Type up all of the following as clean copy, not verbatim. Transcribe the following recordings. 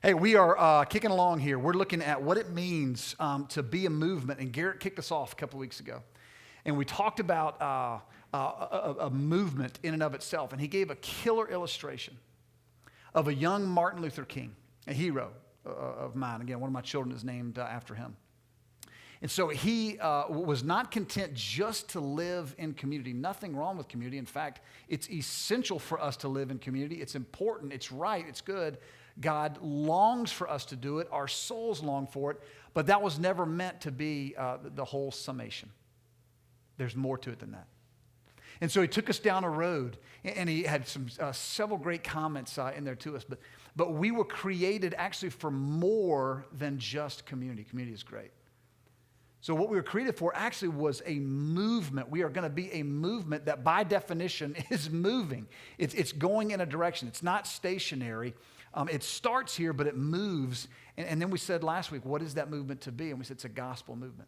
Hey, we are kicking along here. We're looking at what it means to be a movement. And Garrett kicked us off a couple of weeks ago. And we talked about a movement in and of itself. And he gave a killer illustration of a young Martin Luther King, a hero of mine. Again, one of my children is named after him. And so he was not content just to live in community. Nothing wrong with community. In fact, it's essential for us to live in community. It's important. It's right. It's good. God longs for us to do it. Our souls long for it. But that was never meant to be the whole summation. There's more to it than that. And so he took us down a road, and he had several great comments in there to us. But we were created actually for more than just community. Community is great. So what we were created for actually was a movement. We are going to be a movement that by definition is moving. It's going in a direction. It's not stationary. It starts here, but it moves. And then we said last week, what is that movement to be? And we said it's a gospel movement.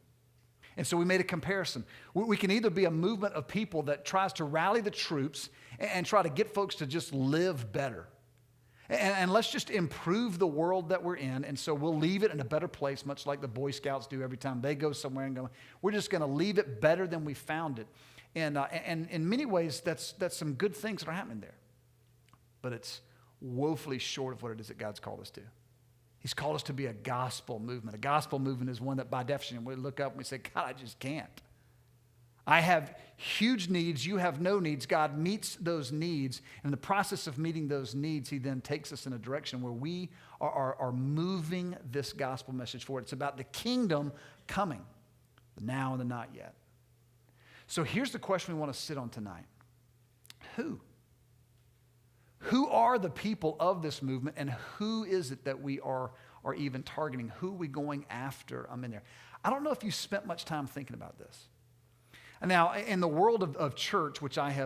And so we made a comparison. We can either be a movement of people that tries to rally the troops and try to get folks to just live better. And let's just improve the world that we're in. And so we'll leave it in a better place, much like the Boy Scouts do every time they go somewhere and go, we're just going to leave it better than we found it. And in many ways, that's some good things that are happening there. But it's woefully short of what it is that God's called us to. He's called us to be a gospel movement. A gospel movement is one that by definition, we look up and we say, God, I just can't. I have huge needs. You have no needs. God meets those needs. And in the process of meeting those needs, he then takes us in a direction where we are moving this gospel message forward. It's about the kingdom coming, the now and the not yet. So here's the question we want to sit on tonight. Who? Who are the people of this movement, and who is it that we are even targeting? Who are we going after in there? I don't know if you spent much time thinking about this. Now, in the world of church, which I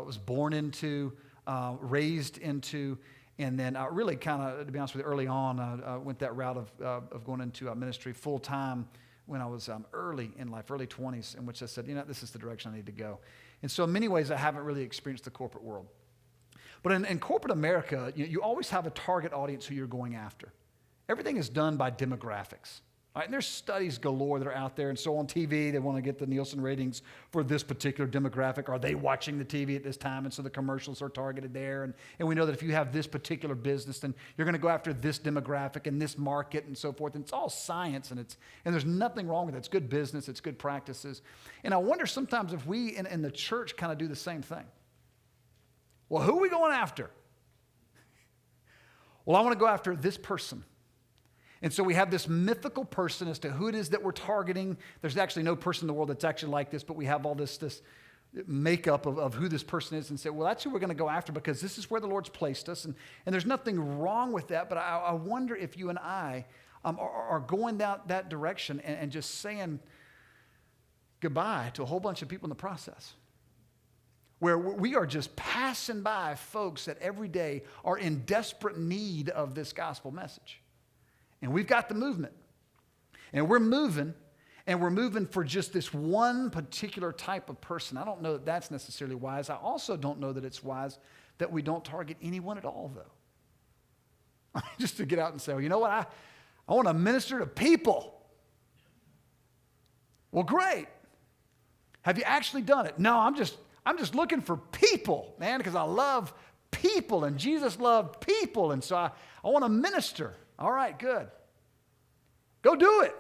was born into, raised into, and then really kind of, to be honest with you, early on, I went that route of going into ministry full time when I was early in life, early 20s, in which I said, this is the direction I need to go. And so in many ways, I haven't really experienced the corporate world. But in corporate America, you always have a target audience who you're going after. Everything is done by demographics. Right? And there's studies galore that are out there. And so on TV, they want to get the Nielsen ratings for this particular demographic. Are they watching the TV at this time? And so the commercials are targeted there. And we know that if you have this particular business, then you're going to go after this demographic and this market and so forth. And it's all science, and there's nothing wrong with it. It's good business. It's good practices. And I wonder sometimes if we in the church kind of do the same thing. Well, who are we going after? Well, I want to go after this person. And so we have this mythical person as to who it is that we're targeting. There's actually no person in the world that's actually like this, but we have all this makeup of who this person is and say, well, that's who we're going to go after because this is where the Lord's placed us. And there's nothing wrong with that, but I wonder if you and I are going down that direction and just saying goodbye to a whole bunch of people in the process. Where we are just passing by folks that every day are in desperate need of this gospel message. And we've got the movement. And we're moving for just this one particular type of person. I don't know that that's necessarily wise. I also don't know that it's wise that we don't target anyone at all, though. Just to get out and say, well, you know what? I want to minister to people. Well, great. Have you actually done it? No, I'm just looking for people, man, because I love people, and Jesus loved people, and so I want to minister. All right, good. Go do it.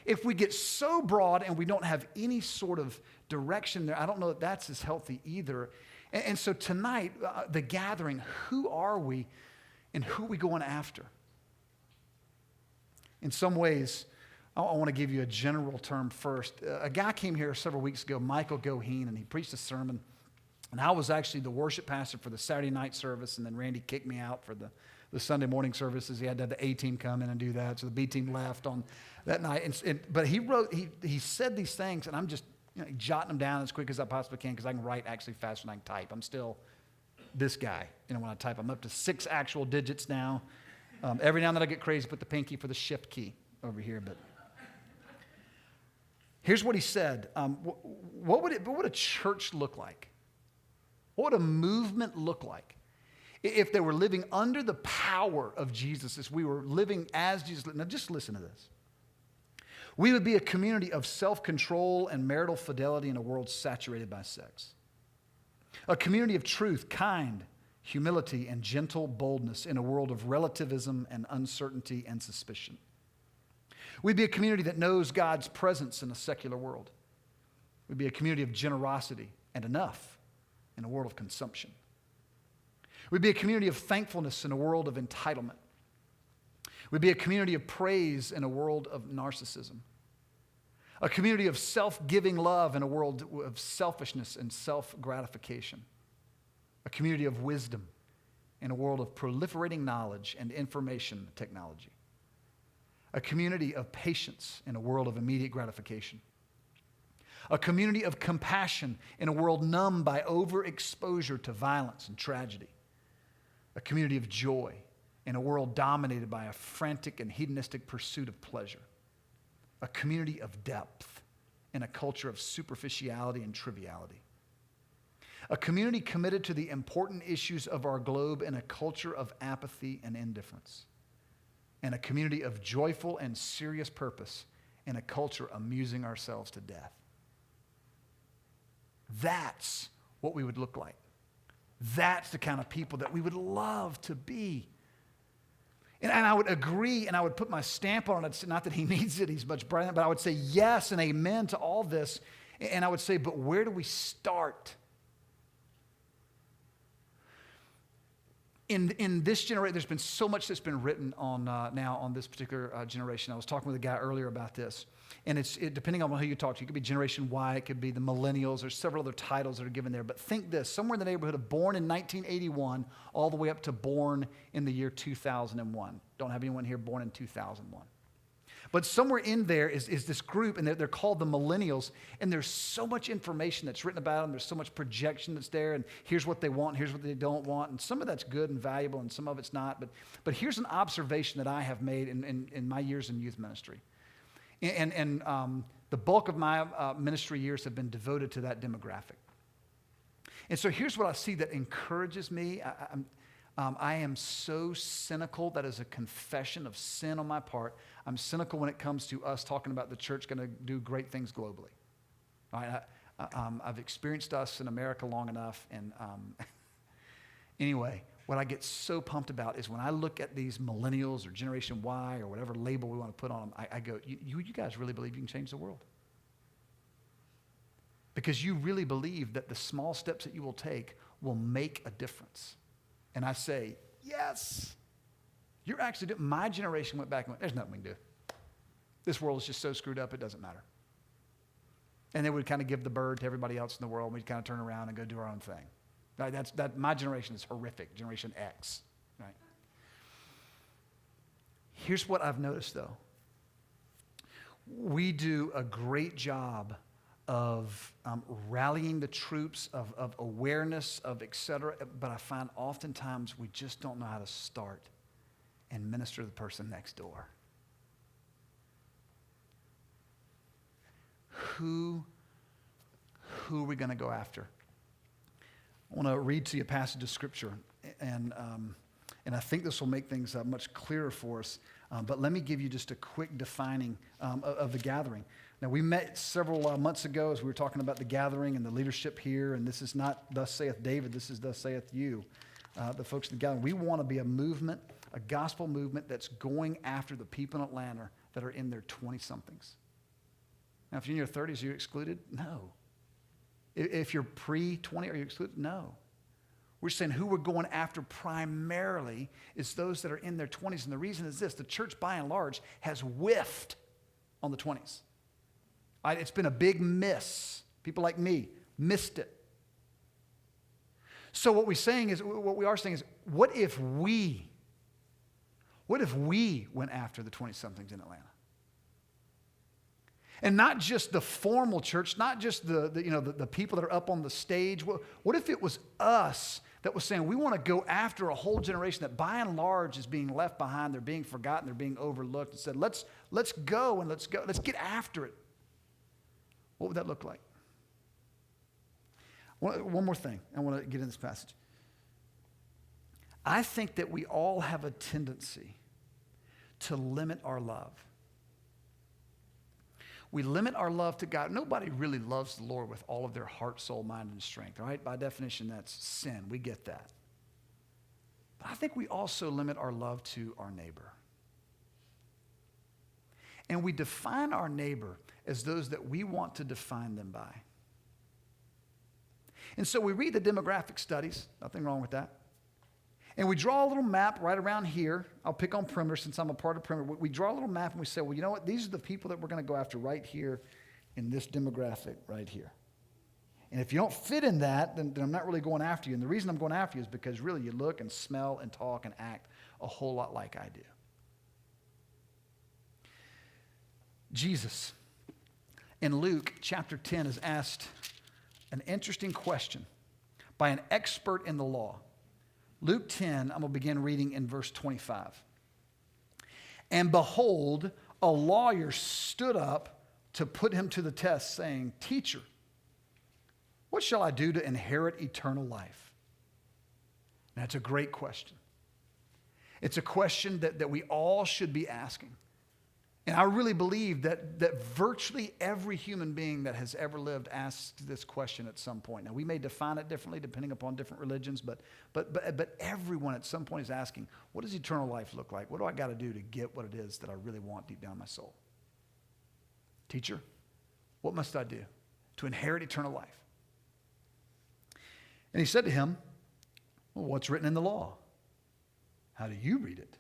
If we get so broad and we don't have any sort of direction there, I don't know that that's as healthy either. And so tonight, the gathering, who are we and who are we going after? In some ways, I want to give you a general term first. A guy came here several weeks ago, Michael Goheen, and he preached a sermon. And I was actually the worship pastor for the Saturday night service, and then Randy kicked me out for the Sunday morning services. He had to have the A team come in and do that, so the B team left on that night. But he said these things, and I'm just jotting them down as quick as I possibly can because I can write actually faster than I can type. I'm still this guy, when I type. I'm up to 6 actual digits now. Every now and then I get crazy, put the pinky for the shift key over here, but. Here's what he said. What would a church look like? What would a movement look like if they were living under the power of Jesus, as we were living as Jesus lived. Now just listen to this. We would be a community of self-control and marital fidelity in a world saturated by sex. A community of truth, kind, humility, and gentle boldness in a world of relativism and uncertainty and suspicion. We'd be a community that knows God's presence in a secular world. We'd be a community of generosity and enough in a world of consumption. We'd be a community of thankfulness in a world of entitlement. We'd be a community of praise in a world of narcissism. A community of self-giving love in a world of selfishness and self-gratification. A community of wisdom in a world of proliferating knowledge and information technology. A community of patience in a world of immediate gratification. A community of compassion in a world numbed by overexposure to violence and tragedy. A community of joy in a world dominated by a frantic and hedonistic pursuit of pleasure. A community of depth in a culture of superficiality and triviality. A community committed to the important issues of our globe in a culture of apathy and indifference. And a community of joyful and serious purpose in a culture amusing ourselves to death. That's what we would look like. That's the kind of people that we would love to be. And I would agree, and I would put my stamp on it. It's not that he needs it, he's much brighter, but I would say yes and amen to all this. And I would say, but where do we start? In this generation, there's been so much that's been written on now on this particular generation. I was talking with a guy earlier about this. And depending on who you talk to, it could be Generation Y, it could be the Millennials, there's several other titles that are given there. But think this, somewhere in the neighborhood of born in 1981 all the way up to born in the year 2001. Don't have anyone here born in 2001. But somewhere in there is this group, and they're called the Millennials, and there's so much information that's written about them, there's so much projection that's there, and here's what they want, here's what they don't want, and some of that's good and valuable, and some of it's not. But here's an observation that I have made in my years in youth ministry. And the bulk of my ministry years have been devoted to that demographic. And so here's what I see that encourages me. I am so cynical. That is a confession of sin on my part. I'm cynical when it comes to us talking about the church going to do great things globally. All right, I've experienced us in America long enough. And anyway, what I get so pumped about is when I look at these millennials or Generation Y or whatever label we want to put on them, I go, you guys really believe you can change the world? Because you really believe that the small steps that you will take will make a difference. And I say, yes. You're actually doing, my generation went back and went, there's nothing we can do. This world is just so screwed up, it doesn't matter. And then we'd kind of give the bird to everybody else in the world, and we'd kind of turn around and go do our own thing. Right? My generation is horrific, Generation X. Right? Here's what I've noticed, though. We do a great job of rallying the troops, of awareness, of et cetera, but I find oftentimes we just don't know how to start and minister to the person next door. Who are we going to go after? I want to read to you a passage of Scripture, and I think this will make things much clearer for us. But let me give you just a quick defining of the gathering. Now, we met several months ago as we were talking about the gathering and the leadership here, and this is not thus saith David, this is thus saith you, the folks in the gathering. We want to be a movement, a gospel movement that's going after the people in Atlanta that are in their 20-somethings. Now, if you're in your 30s, are you excluded? No. If you're pre-20, are you excluded? No. We're saying who we're going after primarily is those that are in their 20s. And the reason is this: the church, by and large, has whiffed on the 20s. It's been a big miss. People like me missed it. So what we are saying is, what if we went after the 20-somethings in Atlanta? And not just the formal church, not just the people that are up on the stage. What if it was us that was saying we want to go after a whole generation that by and large is being left behind, they're being forgotten, they're being overlooked, and said, let's go, let's get after it. What would that look like? One more thing. I want to get in this passage. I think that we all have a tendency to limit our love. We limit our love to God. Nobody really loves the Lord with all of their heart, soul, mind, and strength, right? By definition, that's sin. We get that. But I think we also limit our love to our neighbor. And we define our neighbor as those that we want to define them by. And so we read the demographic studies, nothing wrong with that. And we draw a little map right around here. I'll pick on perimeter since I'm a part of perimeter. We draw a little map and we say, well, you know what? These are the people that we're going to go after right here in this demographic right here. And if you don't fit in that, then I'm not really going after you. And the reason I'm going after you is because really you look and smell and talk and act a whole lot like I do. Jesus, in Luke chapter 10, is asked an interesting question by an expert in the law. Luke 10, I'm going to begin reading in verse 25. And behold, a lawyer stood up to put him to the test, saying, Teacher, what shall I do to inherit eternal life? Now, it's a great question. It's a question that we all should be asking. And I really believe that virtually every human being that has ever lived asks this question at some point. Now, we may define it differently depending upon different religions, but everyone at some point is asking, what does eternal life look like? What do I got to do to get what it is that I really want deep down in my soul? Teacher, what must I do to inherit eternal life? And he said to him, well, what's written in the law? How do you read it?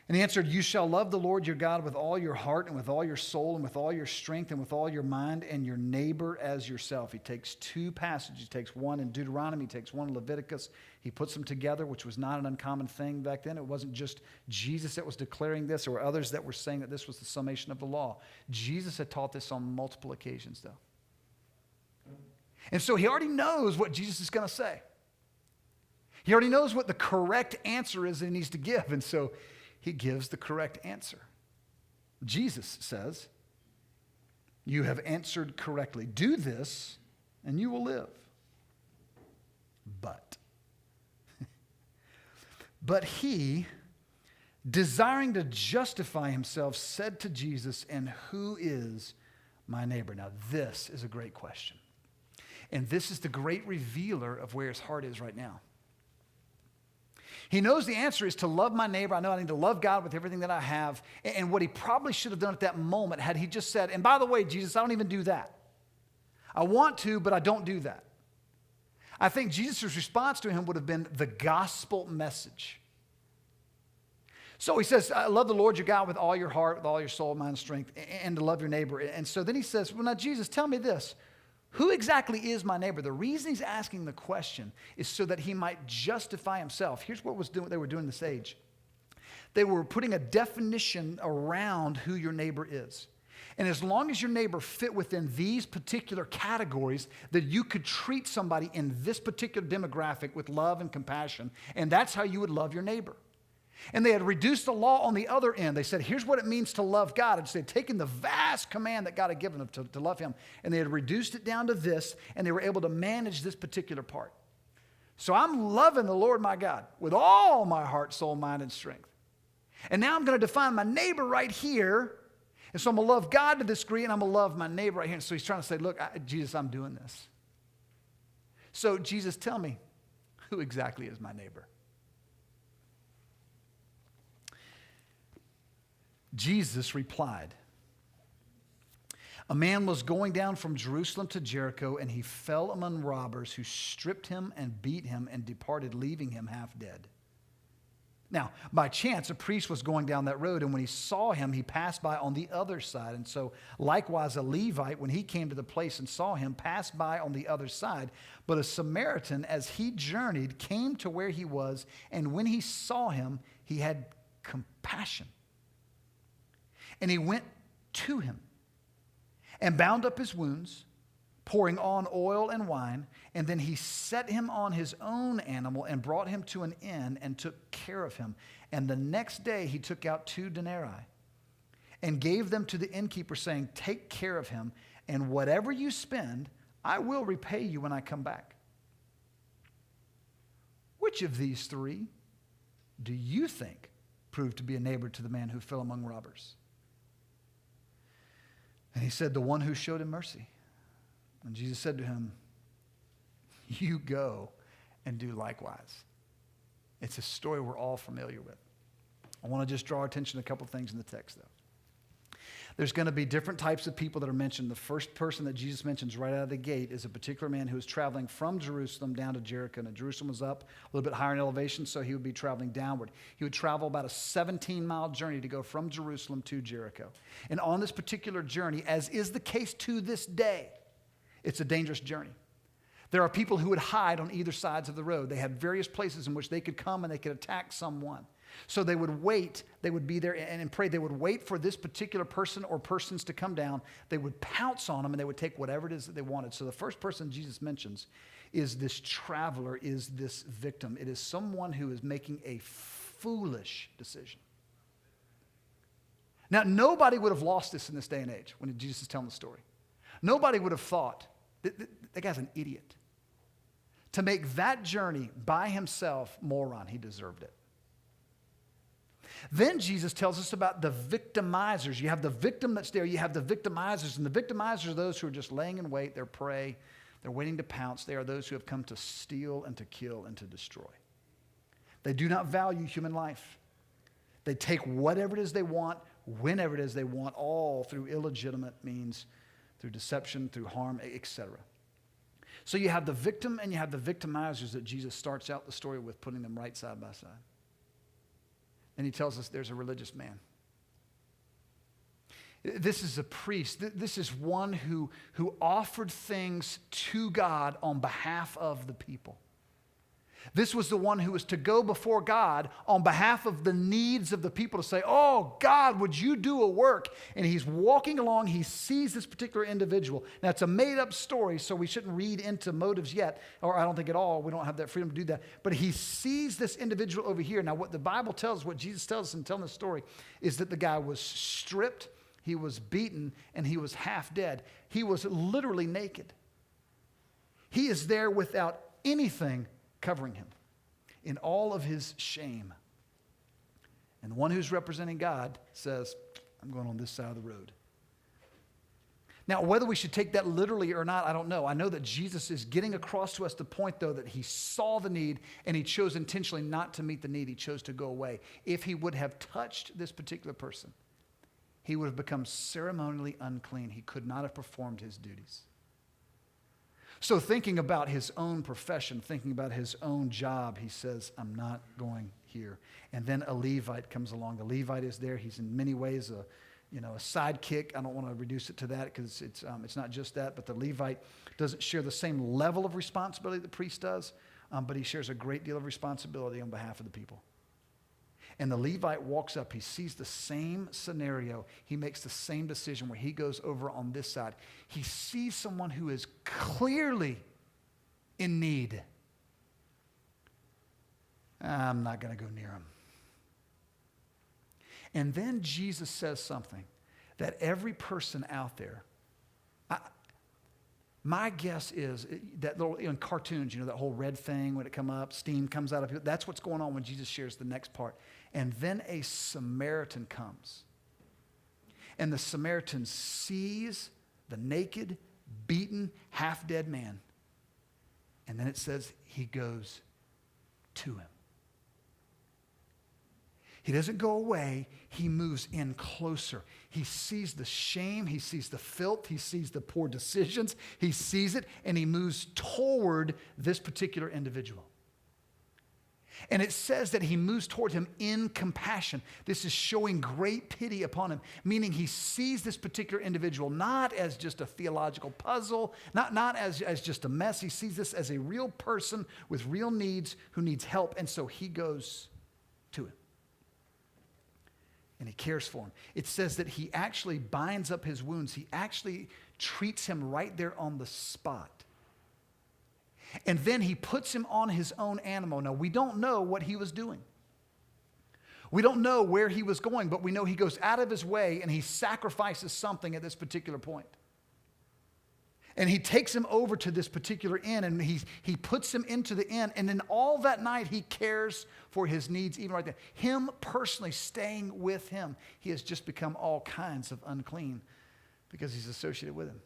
And he answered, you shall love the Lord your God with all your heart and with all your soul and with all your strength and with all your mind, and your neighbor as yourself. He takes two passages. He takes one in Deuteronomy, he takes one in Leviticus. He puts them together, which was not an uncommon thing back then. It wasn't just Jesus that was declaring this. There were others that were saying that this was the summation of the law. Jesus had taught this on multiple occasions, though. And so he already knows what Jesus is going to say. He already knows what the correct answer is that he needs to give. And so he gives the correct answer. Jesus says, you have answered correctly. Do this and you will live. But he, desiring to justify himself, said to Jesus, and who is my neighbor? Now this is a great question. And this is the great revealer of where his heart is right now. He knows the answer is to love my neighbor. I know I need to love God with everything that I have. And what he probably should have done at that moment had he just said, and by the way, Jesus, I don't even do that. I want to, but I don't do that. I think Jesus' response to him would have been the gospel message. So he says, I love the Lord your God with all your heart, with all your soul, mind, and strength, and to love your neighbor. And so then he says, well, now, Jesus, tell me this. Who exactly is my neighbor? The reason he's asking the question is so that he might justify himself. Here's what they were doing in this age. They were putting a definition around who your neighbor is. And as long as your neighbor fit within these particular categories, that you could treat somebody in this particular demographic with love and compassion, and that's how you would love your neighbor. And they had reduced the law on the other end. They said, here's what it means to love God. And so they'd taken the vast command that God had given them to love him, and they had reduced it down to this, and they were able to manage this particular part. So I'm loving the Lord my God with all my heart, soul, mind, and strength. And now I'm going to define my neighbor right here. And so I'm going to love God to this degree, and I'm going to love my neighbor right here. And so he's trying to say, look, Jesus, I'm doing this. So Jesus, tell me, who exactly is my neighbor? Jesus replied, a man was going down from Jerusalem to Jericho, and he fell among robbers who stripped him and beat him and departed, leaving him half dead. Now, by chance, a priest was going down that road, and when he saw him, he passed by on the other side. And so, likewise, a Levite, when he came to the place and saw him, passed by on the other side. But a Samaritan, as he journeyed, came to where he was, and when he saw him, he had compassion. And he went to him and bound up his wounds, pouring on oil and wine. And then he set him on his own animal and brought him to an inn and took care of him. And the next day he took out 2 denarii and gave them to the innkeeper, saying, take care of him, and whatever you spend, I will repay you when I come back. Which which of these three do you think proved to be a neighbor to the man who fell among robbers? And he said, the one who showed him mercy. And Jesus said to him, you go and do likewise. It's a story we're all familiar with. I want to just draw our attention to a couple things in the text, though. There's going to be different types of people that are mentioned. The first person that Jesus mentions right out of the gate is a particular man who was traveling from Jerusalem down to Jericho. Now, Jerusalem was up a little bit higher in elevation, so he would be traveling downward. He would travel about a 17-mile journey to go from Jerusalem to Jericho. And on this particular journey, as is the case to this day, it's a dangerous journey. There are people who would hide on either sides of the road. They had various places in which they could come and they could attack someone. So they would wait, they would be there and pray. They would wait for this particular person or persons to come down. They would pounce on them and they would take whatever it is that they wanted. So the first person Jesus mentions is this traveler, is this victim. It is someone who is making a foolish decision. Now, nobody would have lost this in this day and age when Jesus is telling the story. Nobody would have thought, that guy's an idiot. To make that journey by himself, moron, he deserved it. Then Jesus tells us about the victimizers. You have the victim that's there. You have the victimizers. And the victimizers are those who are just laying in wait. They're prey. They're waiting to pounce. They are those who have come to steal and to kill and to destroy. They do not value human life. They take whatever it is they want, whenever it is they want, all through illegitimate means, through deception, through harm, etc. So you have the victim and you have the victimizers that Jesus starts out the story with, putting them right side by side. And he tells us there's a religious man. This is a priest. This is one who offered things to God on behalf of the people. This was the one who was to go before God on behalf of the needs of the people to say, oh, God, would you do a work? And he's walking along. He sees this particular individual. Now, it's a made-up story, so we shouldn't read into motives yet, or I don't think at all. We don't have that freedom to do that. But he sees this individual over here. Now, what the Bible tells, what Jesus tells us in telling the story, is that the guy was stripped, he was beaten, and he was half dead. He was literally naked. He is there without anything covering him in all of his shame. And the one who's representing God says, I'm going on this side of the road. Now, whether we should take that literally or not, I don't know. I know that Jesus is getting across to us the point, though, that he saw the need and he chose intentionally not to meet the need. He chose to go away. If he would have touched this particular person, he would have become ceremonially unclean. He could not have performed his duties. So thinking about his own profession, thinking about his own job, he says, I'm not going here. And then a Levite comes along. The Levite is there. He's in many ways a sidekick. I don't want to reduce it to that because it's not just that, but the Levite doesn't share the same level of responsibility the priest does, but he shares a great deal of responsibility on behalf of the people. And the Levite walks up. He sees the same scenario. He makes the same decision where he goes over on this side. He sees someone who is clearly in need. I'm not going to go near him. And then Jesus says something that every person out there, my guess is that little, in cartoons, that whole red thing when it come up, steam comes out of it. That's what's going on when Jesus shares the next part. And then a Samaritan comes. And the Samaritan sees the naked, beaten, half-dead man. And then it says he goes to him. He doesn't go away. He moves in closer. He sees the shame. He sees the filth. He sees the poor decisions. He sees it, and he moves toward this particular individual. And it says that he moves toward him in compassion. This is showing great pity upon him, meaning he sees this particular individual not as just a theological puzzle, not as just a mess. He sees this as a real person with real needs who needs help, and so he goes to him. And he cares for him. It says that he actually binds up his wounds. He actually treats him right there on the spot. And then he puts him on his own animal. Now, we don't know what he was doing. We don't know where he was going, but we know he goes out of his way and he sacrifices something at this particular point. And he takes him over to this particular inn, and he puts him into the inn. And then all that night, he cares for his needs, even right there. Him personally staying with him, he has just become all kinds of unclean because he's associated with him.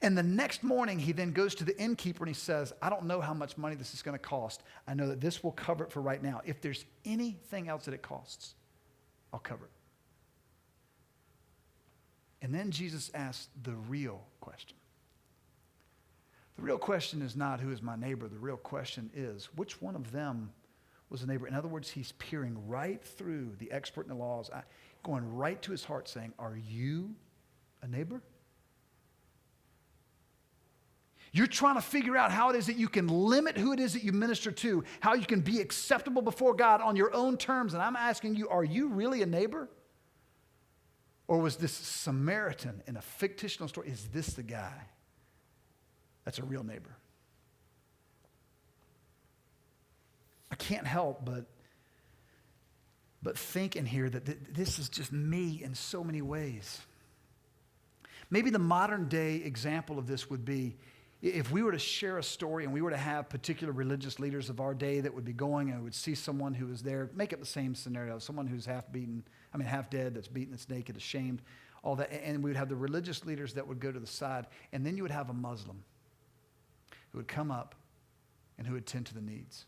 And the next morning, he then goes to the innkeeper and he says, I don't know how much money this is going to cost. I know that this will cover it for right now. If there's anything else that it costs, I'll cover it. And then Jesus asks the real question. The real question is not who is my neighbor. The real question is which one of them was a neighbor. In other words, he's peering right through the expert in the laws, going right to his heart saying, are you a neighbor? You're trying to figure out how it is that you can limit who it is that you minister to, how you can be acceptable before God on your own terms. And I'm asking you, are you really a neighbor? Or was this Samaritan in a fictional story, is this the guy that's a real neighbor? I can't help but think in here that this is just me in so many ways. Maybe the modern day example of this would be if we were to share a story and we were to have particular religious leaders of our day that would be going and would see someone who is there, make it the same scenario, someone who's half dead, that's beaten, that's naked, ashamed, all that. And we would have the religious leaders that would go to the side. And then you would have a Muslim who would come up and who would tend to the needs.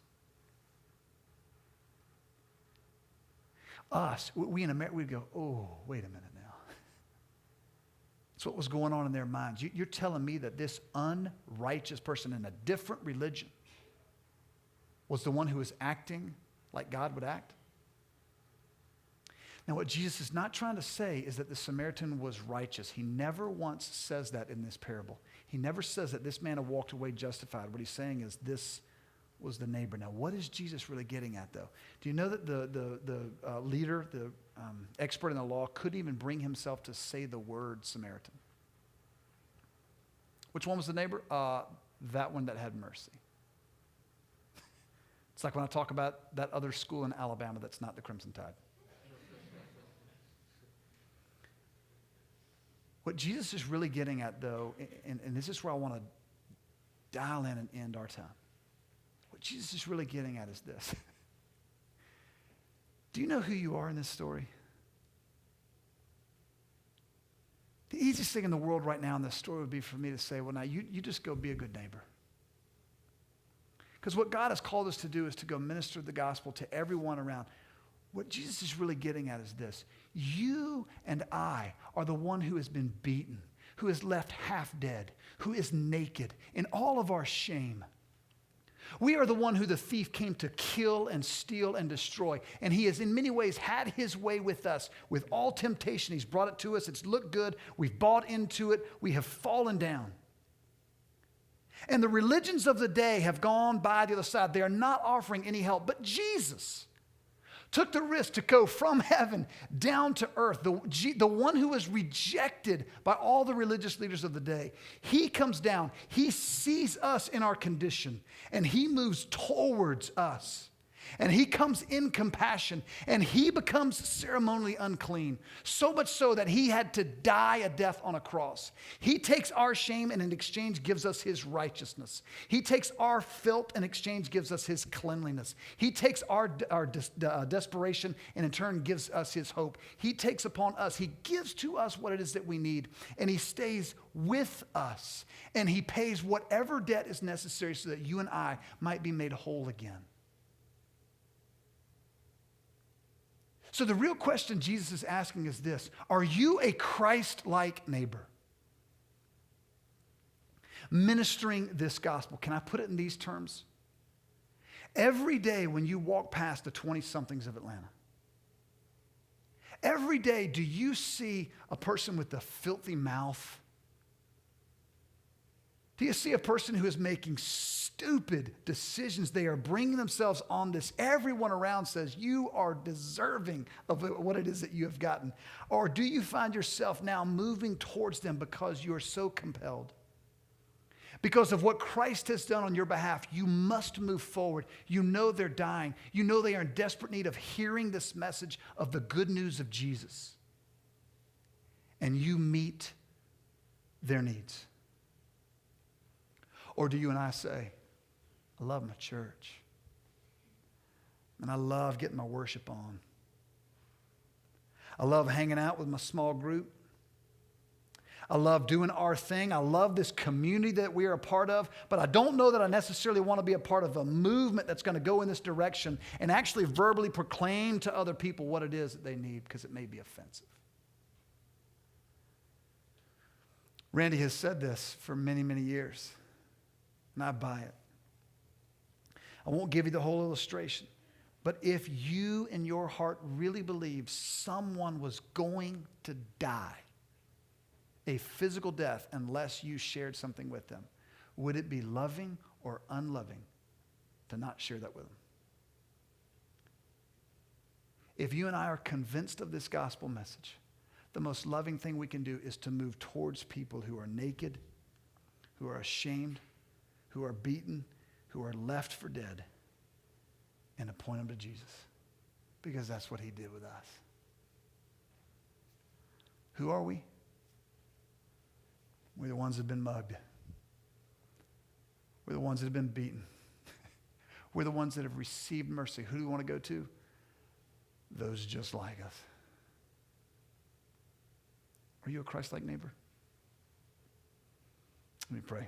Us, we in America, we'd go, oh, wait a minute now. That's what was going on in their minds. You're telling me that this unrighteous person in a different religion was the one who was acting like God would act? Now, what Jesus is not trying to say is that the Samaritan was righteous. He never once says that in this parable. He never says that this man had walked away justified. What he's saying is this was the neighbor. Now, what is Jesus really getting at, though? Do you know that the leader, the expert in the law, couldn't even bring himself to say the word Samaritan? Which one was the neighbor? That one that had mercy. It's like when I talk about that other school in Alabama that's not the Crimson Tide. What Jesus is really getting at, though, and this is where I want to dial in and end our time. What Jesus is really getting at is this. Do you know who you are in this story? The easiest thing in the world right now in this story would be for me to say, well, now you just go be a good neighbor. Because what God has called us to do is to go minister the gospel to everyone around. What Jesus is really getting at is this. You and I are the one who has been beaten, who is left half dead, who is naked in all of our shame. We are the one who the thief came to kill and steal and destroy. And he has in many ways had his way with us. With all temptation, he's brought it to us. It's looked good. We've bought into it. We have fallen down. And the religions of the day have gone by the other side. They are not offering any help. But Jesus took the risk to go from heaven down to earth, the one who was rejected by all the religious leaders of the day. He comes down, he sees us in our condition, and he moves towards us. And he comes in compassion, and he becomes ceremonially unclean, so much so that he had to die a death on a cross. He takes our shame and in exchange gives us his righteousness. He takes our filth and in exchange gives us his cleanliness. He takes our desperation and in turn gives us his hope. He takes upon us, he gives to us what it is that we need, and he stays with us, and he pays whatever debt is necessary so that you and I might be made whole again. So the real question Jesus is asking is this: are you a Christ-like neighbor? Ministering this gospel. Can I put it in these terms? Every day when you walk past the 20-somethings of Atlanta, every day do you see a person with a filthy mouth? Do you see a person who is making stupid decisions? They are bringing themselves on this. Everyone around says you are deserving of what it is that you have gotten. Or do you find yourself now moving towards them because you are so compelled? Because of what Christ has done on your behalf, you must move forward. You know they're dying. You know they are in desperate need of hearing this message of the good news of Jesus. And you meet their needs. Or do you and I say, I love my church, and I love getting my worship on. I love hanging out with my small group. I love doing our thing. I love this community that we are a part of, but I don't know that I necessarily want to be a part of a movement that's going to go in this direction and actually verbally proclaim to other people what it is that they need, because it may be offensive. Randy has said this for many, many years, and I buy it. I won't give you the whole illustration, but if you in your heart really believe someone was going to die, a physical death, unless you shared something with them, would it be loving or unloving to not share that with them? If you and I are convinced of this gospel message, the most loving thing we can do is to move towards people who are naked, who are ashamed, who are beaten, who are left for dead, and to point them to Jesus, because that's what he did with us. Who are we? We're the ones that have been mugged. We're the ones that have been beaten. We're the ones that have received mercy. Who do we want to go to? Those just like us. Are you a Christ-like neighbor? Let me pray.